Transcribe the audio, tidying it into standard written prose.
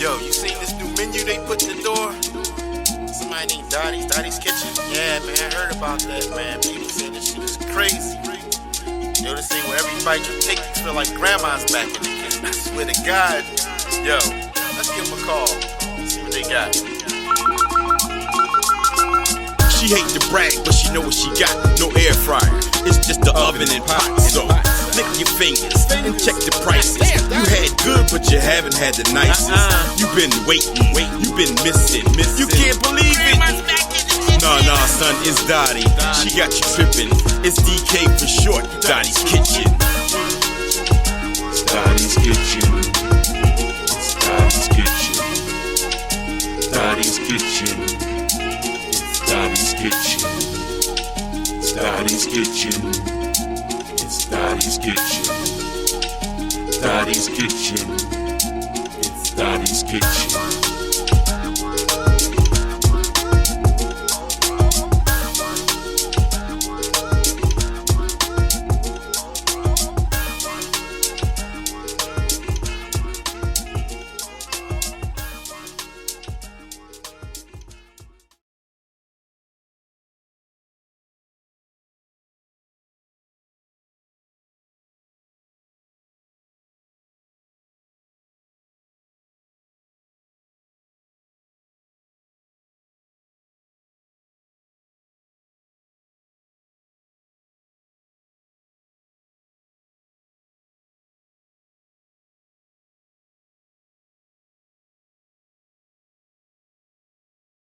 Yo, you seen this new menu they put in the door? Somebody named Dottie's Kitchen? Yeah, man, I heard about that, man. People saying this shit is crazy. You know, this thing where every bite you take, you feel like grandma's back in the kitchen. I swear to God. Yo, let's give them a call. See what they got. She hate to brag, but she know what she got. No air fryer, it's just the oven and pot. So lick your fingers and check the prices. You had good, but you haven't had the nicest. You been waiting, you been missing. You can't believe it. Nah, son, it's Dottie. She got you tripping. It's DK for short. Dottie's Kitchen. It's Dottie's Kitchen. It's Dottie's Kitchen. Dottie's Kitchen. Dottie's Kitchen. It's Dottie's Kitchen. It's Dottie's Kitchen. Dottie's Kitchen. It's Dottie's Kitchen.